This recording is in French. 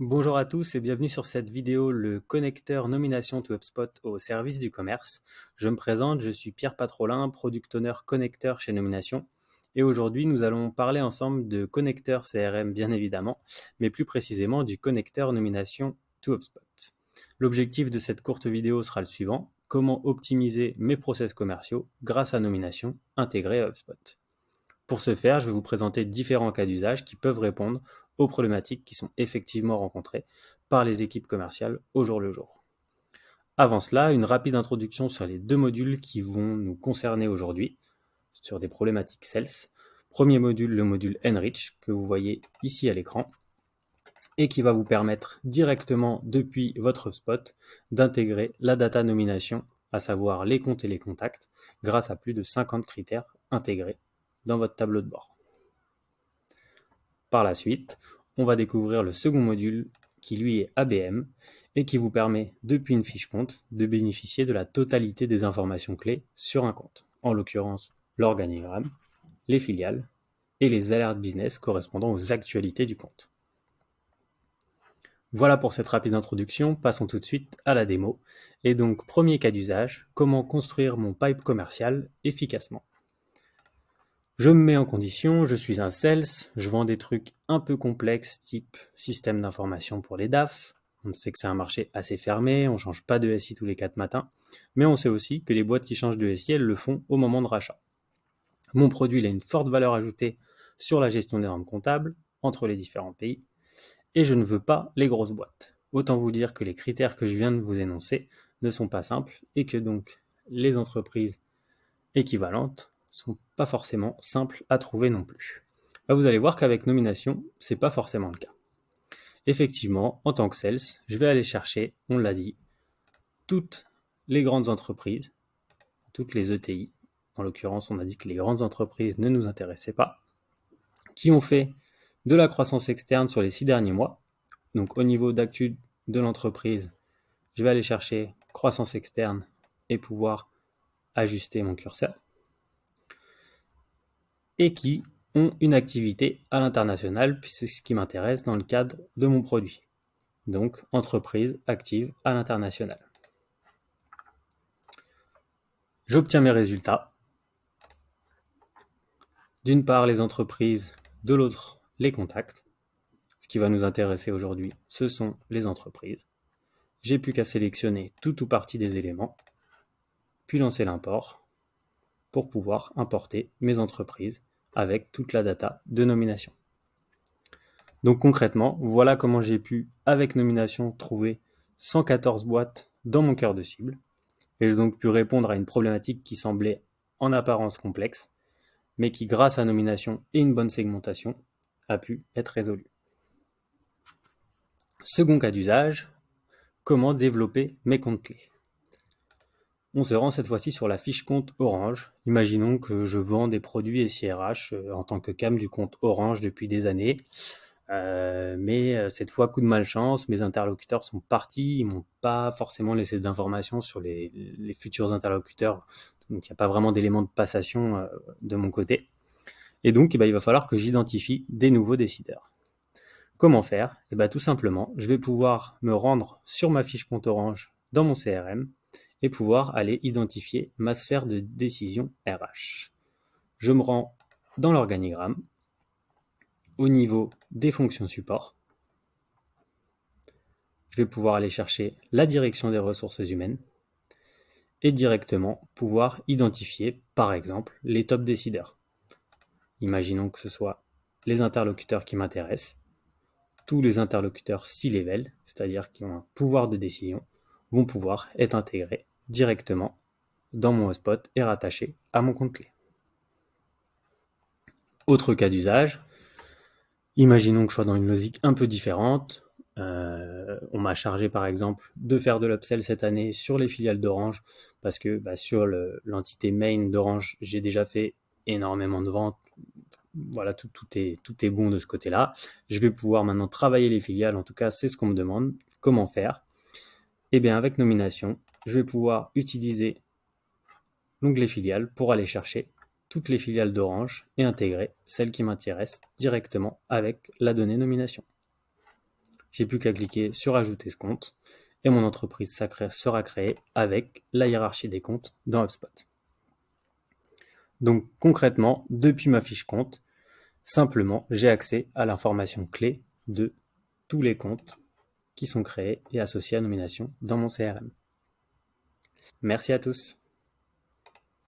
Bonjour à tous et bienvenue sur cette vidéo, le connecteur nomination to HubSpot au service du commerce. Je me présente, je suis Pierre Patrolin, Product Owner connecteur chez Nomination. Et aujourd'hui, nous allons parler ensemble de connecteur CRM bien évidemment, mais plus précisément du connecteur nomination to HubSpot. L'objectif de cette courte vidéo sera le suivant: comment optimiser mes process commerciaux grâce à Nomination intégrée à HubSpot. Pour ce faire, je vais vous présenter différents cas d'usage qui peuvent répondre aux problématiques qui sont effectivement rencontrées par les équipes commerciales au jour le jour. Avant cela, une rapide introduction sur les deux modules qui vont nous concerner aujourd'hui, sur des problématiques sales. Premier module, le module Enrich, que vous voyez ici à l'écran, et qui va vous permettre directement depuis votre HubSpot d'intégrer la data nomination, à savoir les comptes et les contacts, grâce à plus de 50 critères intégrés dans votre tableau de bord. Par la suite, on va découvrir le second module qui lui est ABM et qui vous permet, depuis une fiche compte, de bénéficier de la totalité des informations clés sur un compte, en l'occurrence l'organigramme, les filiales et les alertes business correspondant aux actualités du compte. Voilà pour cette rapide introduction, passons tout de suite à la démo. Et donc, premier cas d'usage, comment construire mon pipe commercial efficacement. Je me mets en condition, je suis un sales, je vends des trucs un peu complexes, type système d'information pour les DAF. On sait que c'est un marché assez fermé, on ne change pas de SI tous les 4 matins, mais on sait aussi que les boîtes qui changent de SI, elles le font au moment de rachat. Mon produit, il a une forte valeur ajoutée sur la gestion des normes comptables entre les différents pays, et je ne veux pas les grosses boîtes. Autant vous dire que les critères que je viens de vous énoncer ne sont pas simples, et que donc les entreprises équivalentes sont pas forcément simples à trouver non plus. Là, vous allez voir qu'avec Nomination, c'est pas forcément le cas. Effectivement, en tant que sales, je vais aller chercher, on l'a dit, toutes les grandes entreprises, toutes les ETI, en l'occurrence, on a dit que les grandes entreprises ne nous intéressaient pas, qui ont fait de la croissance externe sur les 6 derniers mois. Donc, au niveau d'actu de l'entreprise, je vais aller chercher croissance externe et pouvoir ajuster mon curseur. Et qui ont une activité à l'international, puisque c'est ce qui m'intéresse dans le cadre de mon produit. Donc, entreprise active à l'international. J'obtiens mes résultats. D'une part, les entreprises, de l'autre, les contacts. Ce qui va nous intéresser aujourd'hui, ce sont les entreprises. J'ai plus qu'à sélectionner tout ou partie des éléments, puis lancer l'import pour pouvoir importer mes entreprises avec toute la data de nomination. Donc concrètement, voilà comment j'ai pu, avec Nomination, trouver 114 boîtes dans mon cœur de cible. Et j'ai donc pu répondre à une problématique qui semblait en apparence complexe, mais qui, grâce à Nomination et une bonne segmentation, a pu être résolue. Second cas d'usage, comment développer mes comptes clés. On se rend cette fois-ci sur la fiche compte Orange. Imaginons que je vends des produits SIRH en tant que CAM du compte Orange depuis des années. Mais cette fois, coup de malchance, mes interlocuteurs sont partis, ils m'ont pas forcément laissé d'informations sur les futurs interlocuteurs, donc il n'y a pas vraiment d'éléments de passation de mon côté. Et donc, il va falloir que j'identifie des nouveaux décideurs. Comment faire? Tout simplement, je vais pouvoir me rendre sur ma fiche compte Orange dans mon CRM et pouvoir aller identifier ma sphère de décision RH. Je me rends dans l'organigramme, au niveau des fonctions support. Je vais pouvoir aller chercher la direction des ressources humaines et directement pouvoir identifier, par exemple, les top décideurs. Imaginons que ce soit les interlocuteurs qui m'intéressent. Tous les interlocuteurs C-level, c'est-à-dire qui ont un pouvoir de décision, vont pouvoir être intégrés directement dans mon HubSpot et rattachés à mon compte clé. Autre cas d'usage, imaginons que je sois dans une logique un peu différente. On m'a chargé par exemple de faire de l'upsell cette année sur les filiales d'Orange parce que sur l'entité main d'Orange, j'ai déjà fait énormément de ventes. Voilà, tout est bon de ce côté-là. Je vais pouvoir maintenant travailler les filiales, en tout cas c'est ce qu'on me demande. Comment faire? Avec Nomination, je vais pouvoir utiliser l'onglet filiales pour aller chercher toutes les filiales d'Orange et intégrer celles qui m'intéressent directement avec la donnée Nomination. J'ai plus qu'à cliquer sur ajouter ce compte et mon entreprise sera créée avec la hiérarchie des comptes dans HubSpot. Donc concrètement, depuis ma fiche compte, simplement j'ai accès à l'information clé de tous les comptes qui sont créés et associés à Nomination dans mon CRM. Merci à tous.